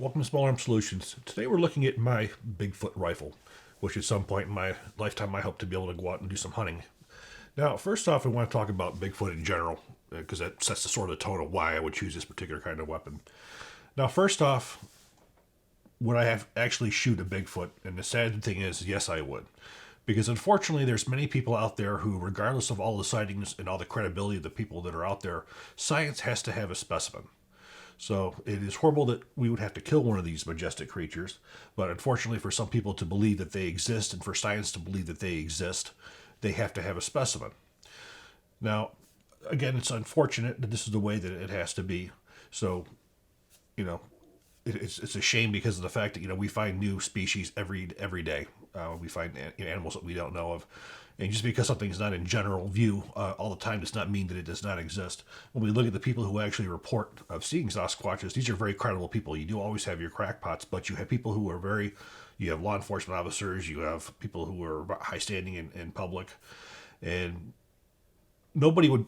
Welcome to Small Arm Solutions. Today we're looking at my Bigfoot rifle, which at some point in my lifetime I hope to be able to go out and do some hunting. Now, first off, I want to talk about Bigfoot in general, because that sets the sort of tone of why I would choose this particular kind of weapon. Now, first off, would I have actually shoot a Bigfoot? And the sad thing is, yes, I would. Because unfortunately, there's many people out there who, regardless of all the sightings and all the credibility of the people that are out there, science has to have a specimen. So it is horrible that we would have to kill one of these majestic creatures, but unfortunately for some people to believe that they exist and for science to believe that they exist, they have to have a specimen. Now, again, it's unfortunate that this is the way that it has to be. So, you know, it's a shame because of the fact that, we find new species every day. We find animals that we don't know of. And just because something's not in general view all the time does not mean that it does not exist. When we look at the people who actually report of seeing Sasquatches, these are very credible people. You do always have your crackpots, but you have people who are you have law enforcement officers, you have people who are high standing in public, and nobody would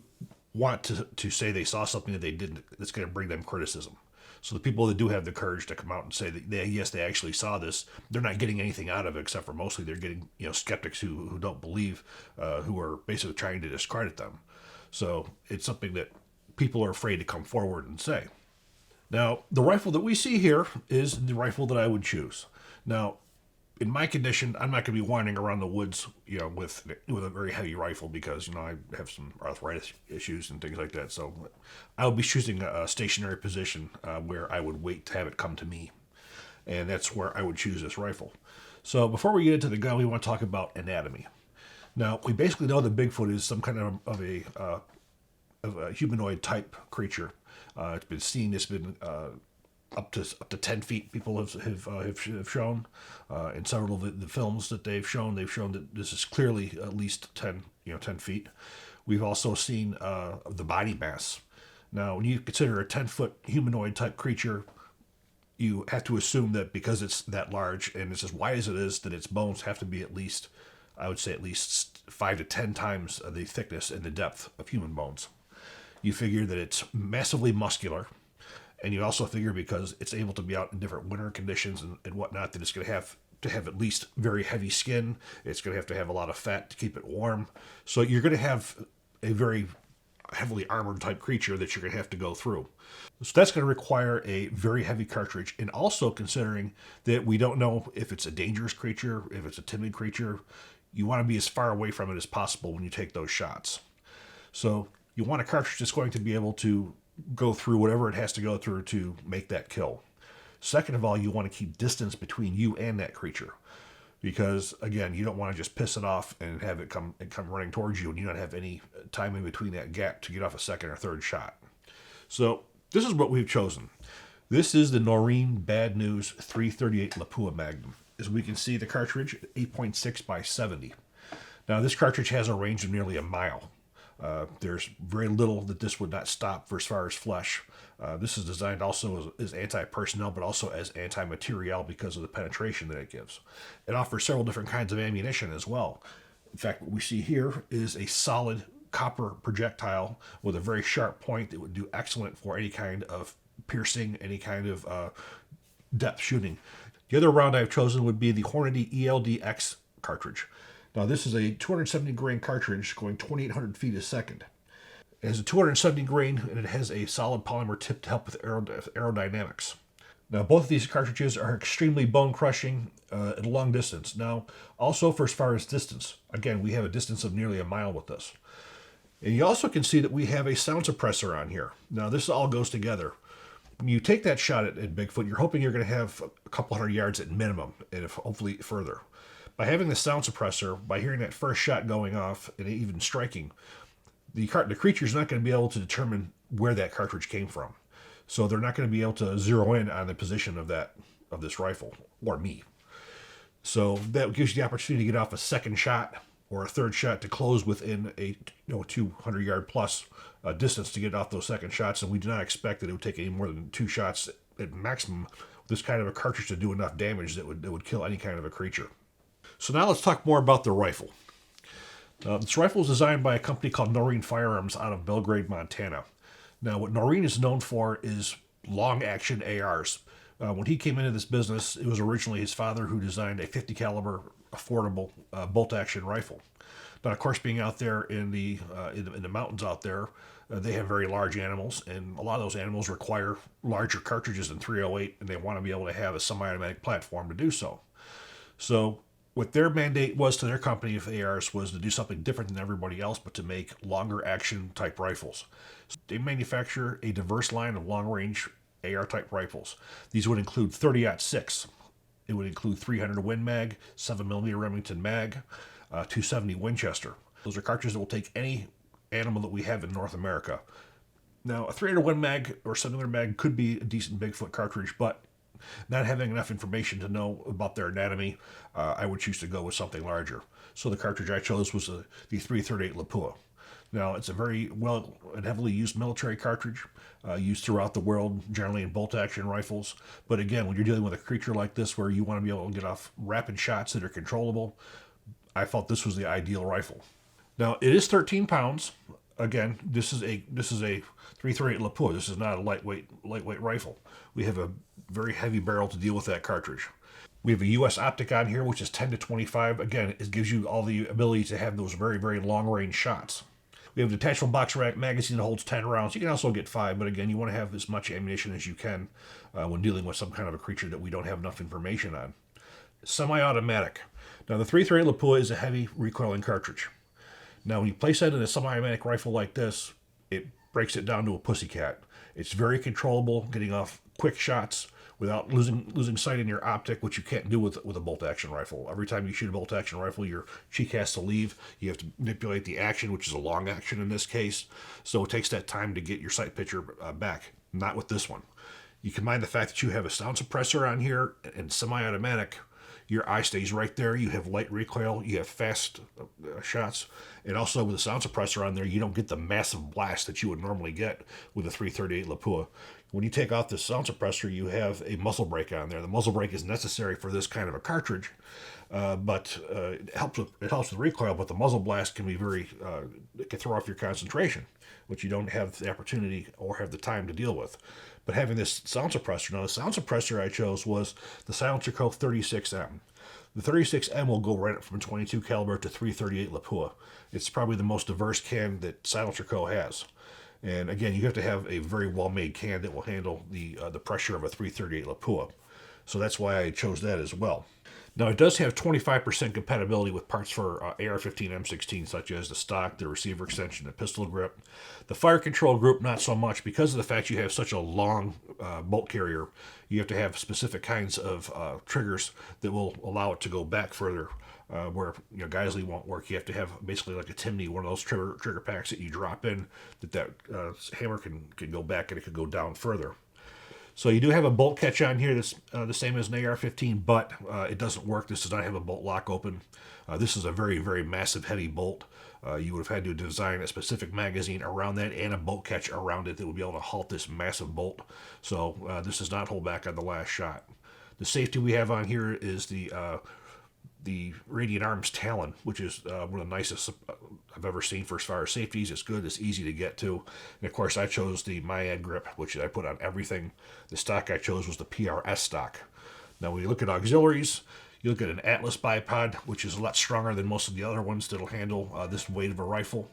want to say they saw something that they didn't that's going to bring them criticism. So the people that do have the courage to come out and say that they actually saw this, they're not getting anything out of it except for mostly they're getting skeptics who don't believe, who are basically trying to discredit them. So it's something that people are afraid to come forward and say. Now, the rifle that we see here is the rifle that I would choose. Now, in my condition, I'm not going to be wandering around the woods, with a very heavy rifle because I have some arthritis issues and things like that. So I would be choosing a stationary position where I would wait to have it come to me, and that's where I would choose this rifle. So before we get into the gun, we want to talk about anatomy. Now, we basically know that Bigfoot is some kind of a humanoid type creature. It's been seen. It's been up to 10 feet. People have shown in several of the films that they've shown that this is clearly at least 10 feet. We've also seen the body mass. Now, when you consider a 10-foot humanoid type creature, you have to assume that because it's that large and it's as wide as it is, that its bones have to be at least, I would say, at least 5 to 10 times the thickness and the depth of human bones. You figure that it's massively muscular. And you also figure because it's able to be out in different winter conditions and whatnot, that it's going to have at least very heavy skin. It's going to have a lot of fat to keep it warm. So you're going to have a very heavily armored type creature that you're going to have to go through. So that's going to require a very heavy cartridge. And also considering that we don't know if it's a dangerous creature, if it's a timid creature, you want to be as far away from it as possible when you take those shots. So you want a cartridge that's going to be able to go through whatever it has to go through to make that kill. Second of all, you want to keep distance between you and that creature, because again, you don't want to just piss it off and have it come running towards you, and you don't have any time in between that gap to get off a second or third shot. So this is what we've chosen. This is the Noreen Bad News 338 Lapua Magnum. As we can see, the cartridge 8.6 by 70. Now this cartridge has a range of nearly a mile. There's very little that this would not stop for as far as flesh. This is designed also as anti-personnel, but also as anti-material because of the penetration that it gives. It offers several different kinds of ammunition as well. In fact, what we see here is a solid copper projectile with a very sharp point that would do excellent for any kind of piercing, any kind of depth shooting. The other round I've chosen would be the Hornady ELDX cartridge. Now, this is a 270 grain cartridge going 2,800 feet a second. It has a 270 grain and it has a solid polymer tip to help with aerodynamics. Now, both of these cartridges are extremely bone crushing at a long distance. Now, also for as far as distance, again, we have a distance of nearly a mile with this. And you also can see that we have a sound suppressor on here. Now, this all goes together. When you take that shot at Bigfoot, you're hoping you're going to have a couple hundred yards at minimum, and if hopefully further. By having the sound suppressor, by hearing that first shot going off and even striking, the creature's not going to be able to determine where that cartridge came from. So they're not going to be able to zero in on the position of this rifle, or me. So that gives you the opportunity to get off a second shot or a third shot to close within a 200 yard plus distance to get off those second shots. And we do not expect that it would take any more than 2 shots at maximum with this kind of a cartridge to do enough damage that would kill any kind of a creature. So now let's talk more about the rifle. This rifle is designed by a company called Noreen Firearms out of Belgrade, Montana. Now, what Noreen is known for is long-action ARs. When he came into this business, it was originally his father who designed a 50 caliber affordable bolt action rifle. Now, of course, being out there in the mountains out there, they have very large animals, and a lot of those animals require larger cartridges than 308, and they want to be able to have a semi-automatic platform to do so. So, what their mandate was to their company of ARs was to do something different than everybody else, but to make longer action type rifles. So they manufacture a diverse line of long range AR type rifles. These would include 30-06. It would include 300 Win Mag, 7mm Remington Mag, 270 Winchester. Those are cartridges that will take any animal that we have in North America. Now, a 300 Win Mag or 7mm Mag could be a decent Bigfoot cartridge, but not having enough information to know about their anatomy, I would choose to go with something larger. So the cartridge I chose was the 338 Lapua. Now, it's a very well and heavily used military cartridge, used throughout the world, generally in bolt-action rifles. But again, when you're dealing with a creature like this where you want to be able to get off rapid shots that are controllable, I felt this was the ideal rifle. Now, it is 13 pounds. Again, this is a 338 Lapua. This is not a lightweight rifle. We have a very heavy barrel to deal with that cartridge. We have a US optic on here, which is 10 to 25. Again, it gives you all the ability to have those very, very long-range shots. We have a detachable box rack magazine that holds 10 rounds. You can also get 5, but again, you want to have as much ammunition as you can when dealing with some kind of a creature that we don't have enough information on. Semi-automatic. Now, the 338 Lapua is a heavy recoiling cartridge. Now, when you place that in a semi-automatic rifle like this, it breaks it down to a pussycat. It's very controllable, getting off quick shots without losing sight in your optic, which you can't do with a bolt-action rifle. Every time you shoot a bolt-action rifle, your cheek has to leave. You have to manipulate the action, which is a long action in this case. So it takes that time to get your sight picture back. Not with this one. You combine the fact that you have a sound suppressor on here and semi-automatic, your eye stays right there. You have light recoil. You have fast shots. And also with the sound suppressor on there, you don't get the massive blast that you would normally get with a 338 Lapua. When you take off the sound suppressor, you have a muzzle brake on there. The muzzle brake is necessary for this kind of a cartridge, but it helps with recoil. But the muzzle blast can be it can throw off your concentration, which you don't have the opportunity or have the time to deal with. But having this sound suppressor, now the sound suppressor I chose was the Silencer Co. 36M. The 36M will go right up from 22 caliber to 338 Lapua. It's probably the most diverse can that Silencer Co. has. And again, you have to have a very well-made can that will handle the pressure of a 338 Lapua. So that's why I chose that as well. Now, it does have 25% compatibility with parts for AR-15 M16, such as the stock, the receiver extension, the pistol grip. The fire control group, not so much. Because of the fact you have such a long bolt carrier, you have to have specific kinds of triggers that will allow it to go back further. Where Geisley won't work. You have to have basically like a Timney, one of those trigger packs that you drop in that hammer can go back and it can go down further. So you do have a bolt catch on here that's the same as an AR-15, but it doesn't work. This does not have a bolt lock open. This is a very, very massive, heavy bolt. You would have had to design a specific magazine around that and a bolt catch around it that would be able to halt this massive bolt. So this does not hold back on the last shot. The safety we have on here is the Radiant Arms Talon, which is one of the nicest I've ever seen for as far as safeties. It's good, it's easy to get to. And of course, I chose the Myad grip, which I put on everything. The stock I chose was the PRS stock. Now, when you look at auxiliaries, you look at an Atlas bipod, which is a lot stronger than most of the other ones that'll handle this weight of a rifle.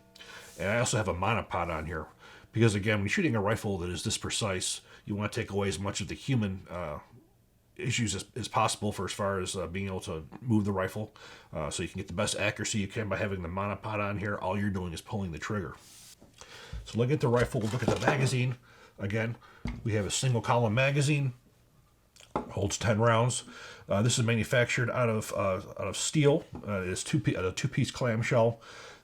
And I also have a monopod on here. Because again, when you're shooting a rifle that is this precise, you want to take away as much of the human issues as possible for as far as being able to move the rifle, so you can get the best accuracy you can by having the monopod on here. All you're doing is pulling the trigger. So look at the rifle, look at the magazine. Again, we have a single column magazine, holds 10 rounds. This is manufactured out of steel. It's a two-piece clamshell.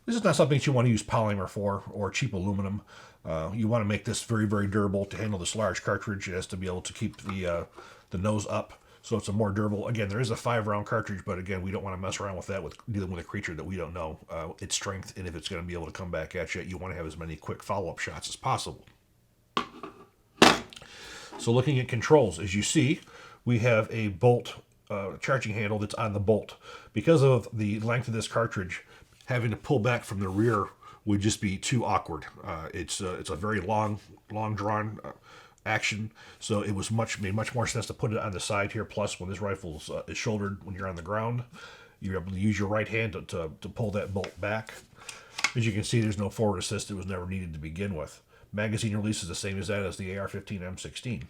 This is not something that you want to use polymer for or cheap aluminum. You want to make this very, very durable to handle this large cartridge. It has to be able to keep the nose up, so it's a more durable. Again, there is a 5-round cartridge, but again, we don't want to mess around with that with dealing with a creature that we don't know its strength and if it's going to be able to come back at you. You want to have as many quick follow-up shots as possible. So looking at controls, as you see, we have a bolt charging handle that's on the bolt. Because of the length of this cartridge, having to pull back from the rear would just be too awkward. It's a very long drawn action, so it was made much more sense to put it on the side here. Plus, when this rifle is shouldered when you're on the ground, you're able to use your right hand to pull that bolt back. As you can see, there's no forward assist. It was never needed to begin with. Magazine release is the same as that as the AR-15 M16.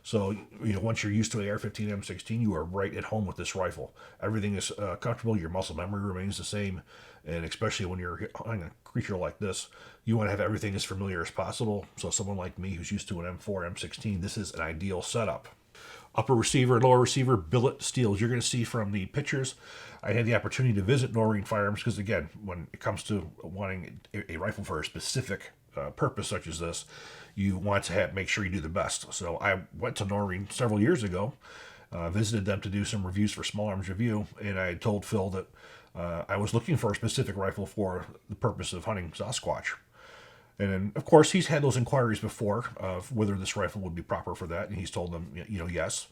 So, once you're used to AR-15 M16, you are right at home with this rifle. Everything is comfortable. Your muscle memory remains the same. And especially when you're hunting a creature like this, you want to have everything as familiar as possible. So someone like me who's used to an M4, M16, this is an ideal setup. Upper receiver, lower receiver, billet steels. You're going to see from the pictures. I had the opportunity to visit Noreen Firearms because, again, when it comes to wanting a rifle for a specific purpose such as this, you want to make sure you do the best. So I went to Noreen several years ago, visited them to do some reviews for Small Arms Review, and I told Phil that I was looking for a specific rifle for the purpose of hunting Sasquatch. And then, of course, he's had those inquiries before of whether this rifle would be proper for that, and he's told them, yes,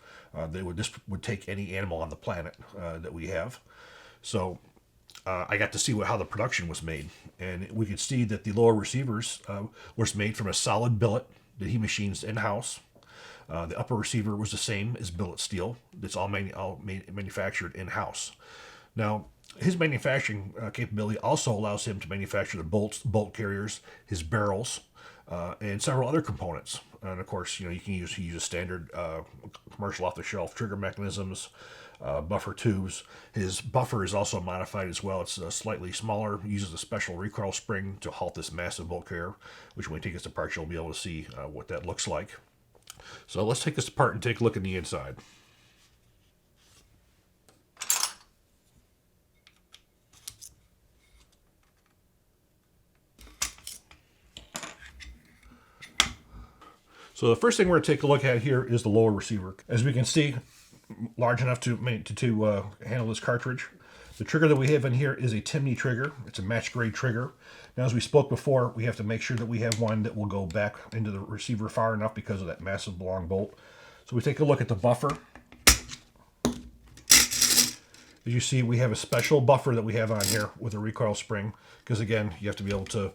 this would take any animal on the planet that we have. So I got to see how the production was made, and we could see that the lower receivers was made from a solid billet that he machines in-house. The upper receiver was the same as billet steel. It's all manufactured in-house. Now, his manufacturing capability also allows him to manufacture the bolt carriers, his barrels, and several other components. And of course, he uses standard commercial off-the-shelf trigger mechanisms, buffer tubes. His buffer is also modified as well. It's slightly smaller, uses a special recoil spring to halt this massive bolt carrier, which when we take this apart, you'll be able to see what that looks like. So let's take this apart and take a look at the inside. So the first thing we're going to take a look at here is the lower receiver. As we can see, large enough to handle this cartridge. The trigger that we have in here is a Timney trigger. It's a match grade trigger. Now, as we spoke before, we have to make sure that we have one that will go back into the receiver far enough because of that massive long bolt. So we take a look at the buffer. As you see, we have a special buffer that we have on here with a recoil spring, because again, you have to be able to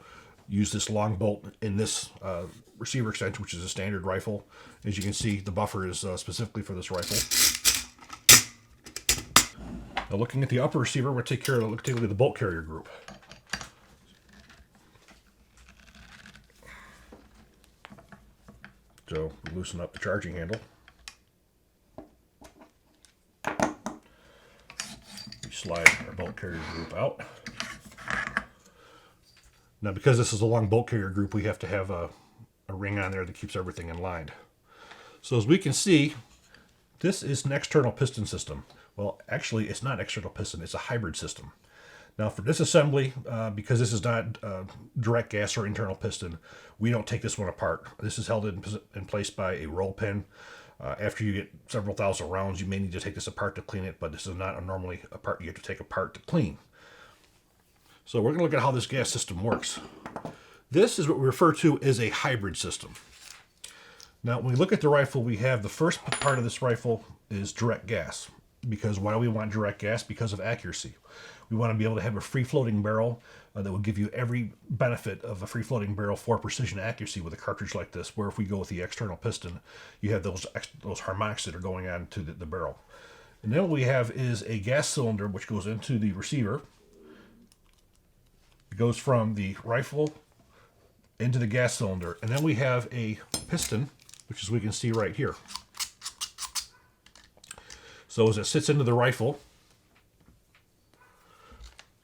use this long bolt in this receiver extension, which is a standard rifle. As you can see, the buffer is specifically for this rifle. Now, looking at the upper receiver, we'll take a look at the bolt carrier group. So we loosen up the charging handle. We slide our bolt carrier group out. Now, because this is a long bolt carrier group, we have to have a ring on there that keeps everything in line. So as we can see, this is an external piston system. Well, actually, it's not external piston, it's a hybrid system. Now, for this assembly, because this is not direct gas or internal piston, we don't take this one apart. This is held in place by a roll pin. After you get several thousand rounds, you may need to take this apart to clean it, but this is not normally a part you have to take apart to clean. So we're going to look at how this gas system works. This is what we refer to as a hybrid system. Now, when we look at the rifle, we have the first part of this rifle is direct gas. Because why do we want direct gas? Because of accuracy. We want to be able to have a free-floating barrel that will give you every benefit of a free-floating barrel for precision accuracy with a cartridge like this, where if we go with the external piston, you have those harmonics that are going on to the barrel. And then what we have is a gas cylinder which goes into the receiver. It goes from the rifle into the gas cylinder, and then we have a piston, which as we can see right here. So as it sits into the rifle,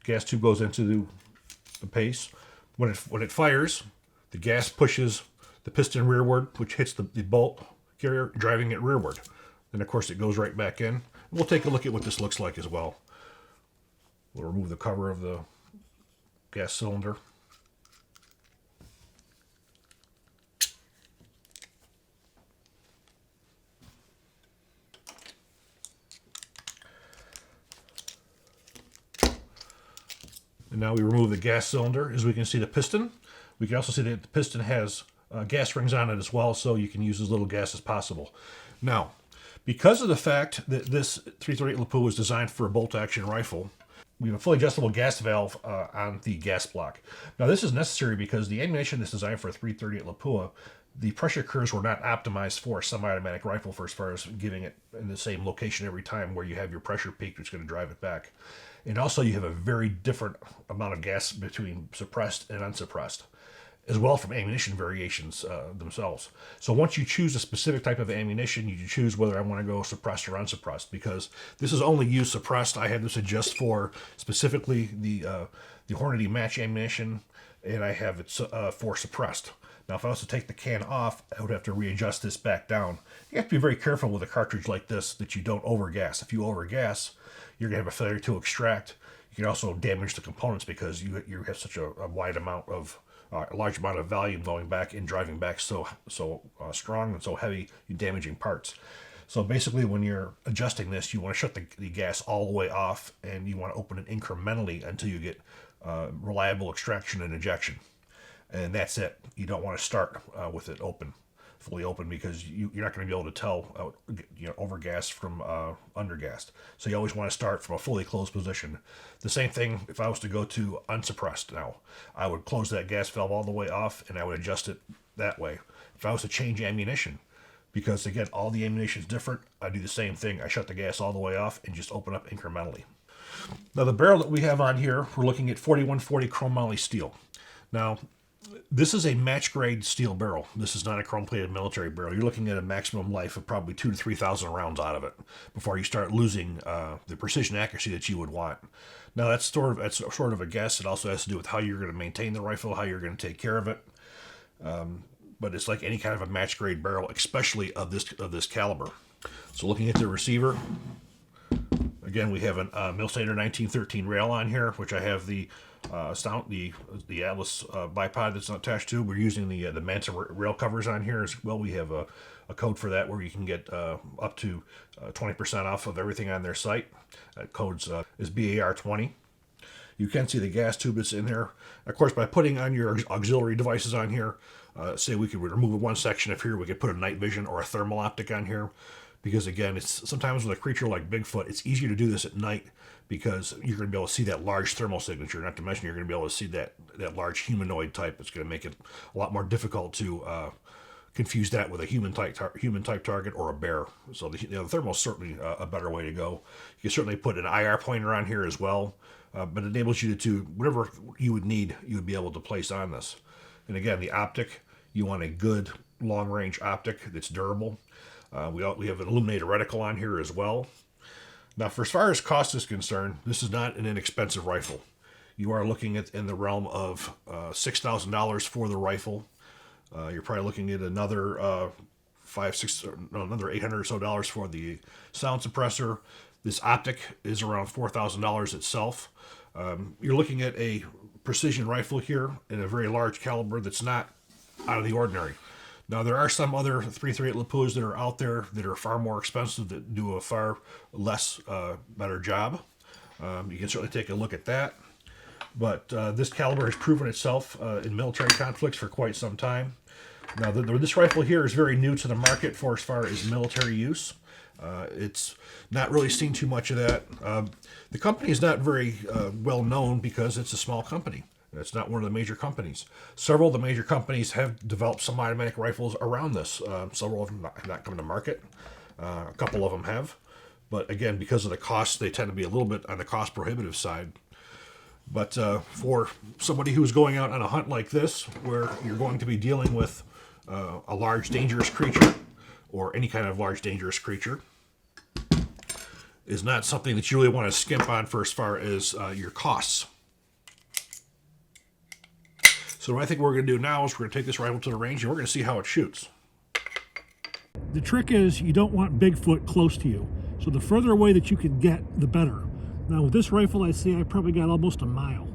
gas tube goes into the pace. When it fires, the gas pushes the piston rearward, which hits the bolt carrier, driving it rearward. Then of course it goes right back in. We'll take a look at what this looks like as well. We'll remove the cover of the gas cylinder. And now we remove the gas cylinder. As we can see the piston, we can also see that the piston has gas rings on it as well, so you can use as little gas as possible. Now, because of the fact that this 338 Lapua was designed for a bolt-action rifle, we have a fully adjustable gas valve on the gas block. Now, this is necessary because the ammunition that's designed for a 338 Lapua the pressure curves were not optimized for a semi-automatic rifle for as far as giving it in the same location every time where you have your pressure peak that's going to drive it back. And also you have a very different amount of gas between suppressed and unsuppressed, as well from ammunition variations themselves. So once you choose a specific type of ammunition, you choose whether I want to go suppressed or unsuppressed, because this is only used suppressed. I had this just for specifically the Hornady match ammunition, and I have it for suppressed. Now, if I was to take the can off, I would have to readjust this back down. You have to be very careful with a cartridge like this that you don't overgas. If you overgas, you're going to have a failure to extract. You can also damage the components because you have such a wide amount of a large amount of volume going back and driving back so strong and so heavy, you're damaging parts. So basically, when you're adjusting this, you want to shut the gas all the way off, and you want to open it incrementally until you get reliable extraction and ejection. And that's it. You don't want to start with it fully open, because you're not going to be able to tell overgassed from undergassed. So you always want to start from a fully closed position. The same thing if I was to go to unsuppressed now. I would close that gas valve all the way off, and I would adjust it that way. If I was to change ammunition, because again, all the ammunition is different, I do the same thing. I shut the gas all the way off and just open up incrementally. Now the barrel that we have on here, we're looking at 4140 chrome moly steel. Now, this is a match grade steel barrel. This is not a chrome plated military barrel. You're looking at a maximum life of probably 2,000 to 3,000 rounds out of it before you start losing the precision accuracy that you would want. Now that's sort of a guess. It also has to do with how you're going to maintain the rifle, how you're going to take care of it. But it's like any kind of a match grade barrel, especially of this caliber. So looking at the receiver, again, we have a Milstander 1913 rail on here, which I have the Atlas bipod that's attached to. We're using the Manta rail covers on here as well. We have a code for that where you can get up to 20% off of everything on their site. That code is BAR20. You can see the gas tube that's in there. Of course, by putting on your auxiliary devices on here, say we could remove one section of here, we could put a night vision or a thermal optic on here. Because again, it's sometimes with a creature like Bigfoot, it's easier to do this at night because you're going to be able to see that large thermal signature. Not to mention you're going to be able to see that large humanoid type. It's going to make it a lot more difficult to confuse that with a human type target or a bear. So the thermal is certainly a better way to go. You can certainly put an IR pointer on here as well, but it enables you to whatever you would need, you would be able to place on this. And again, the optic, you want a good long range optic that's durable. We have an illuminated reticle on here as well. Now, for as far as cost is concerned, this is not an inexpensive rifle. You are looking at in the realm of $6,000 for the rifle. You're probably looking at another another $800 or so for the sound suppressor. This optic is around $4,000 itself. You're looking at a precision rifle here in a very large caliber that's not out of the ordinary. Now, there are some other .338 Lapus that are out there that are far more expensive that do a far less better job. You can certainly take a look at that. But this caliber has proven itself in military conflicts for quite some time. Now, this rifle here is very new to the market for as far as military use. It's not really seen too much of that. The company is not very well known because it's a small company. It's not one of the major companies. Several of the major companies have developed semi-automatic rifles around this. Several of them have not come to market. A couple of them have. But again, because of the cost, they tend to be a little bit on the cost prohibitive side. But for somebody who's going out on a hunt like this, where you're going to be dealing with a large dangerous creature, or any kind of large dangerous creature, is not something that you really want to skimp on for as far as your costs. So what I think we're going to do now is we're going to take this rifle to the range and we're going to see how it shoots. The trick is you don't want Bigfoot close to you. So the further away that you can get, the better. Now with this rifle, I see I probably got almost a mile.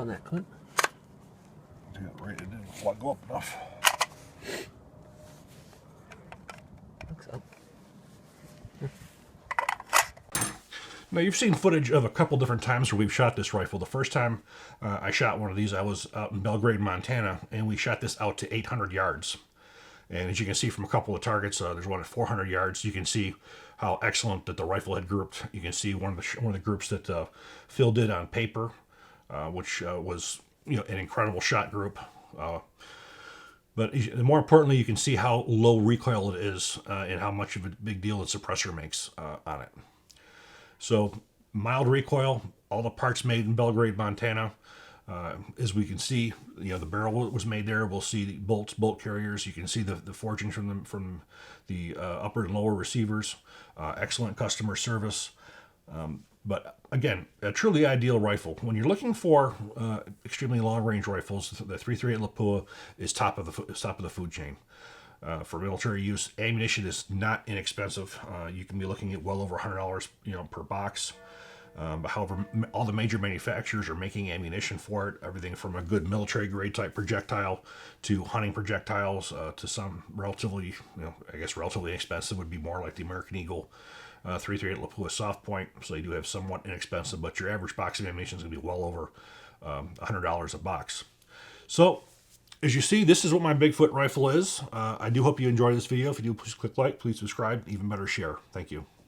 on that clip. Yeah, right, it didn't quite go up enough. Looks up. Now, you've seen footage of a couple different times where we've shot this rifle. The first time I shot one of these, I was out in Belgrade, Montana, and we shot this out to 800 yards. And as you can see from a couple of targets, there's one at 400 yards. You can see how excellent that the rifle had grouped. You can see one of the groups that Phil did on paper, which was an incredible shot group. But more importantly, you can see how low recoil it is and how much of a big deal the suppressor makes on it. So mild recoil, all the parts made in Belgrade, Montana. As we can see, the barrel was made there. We'll see the bolts, bolt carriers. You can see the forgings from the upper and lower receivers. Excellent customer service. But again, a truly ideal rifle. When you're looking for extremely long-range rifles, the 338 Lapua is top of the food chain. For military use, ammunition is not inexpensive. You can be looking at well over $100, per box. However, all the major manufacturers are making ammunition for it. Everything from a good military grade type projectile to hunting projectiles to some relatively, relatively inexpensive would be more like the American Eagle 338 Lapua soft point. So they do have somewhat inexpensive, but your average box of ammunition is going to be well over $100 a box. So, as you see, this is what my Bigfoot rifle is. I do hope you enjoyed this video. If you do, please click like, please subscribe, even better, share. Thank you.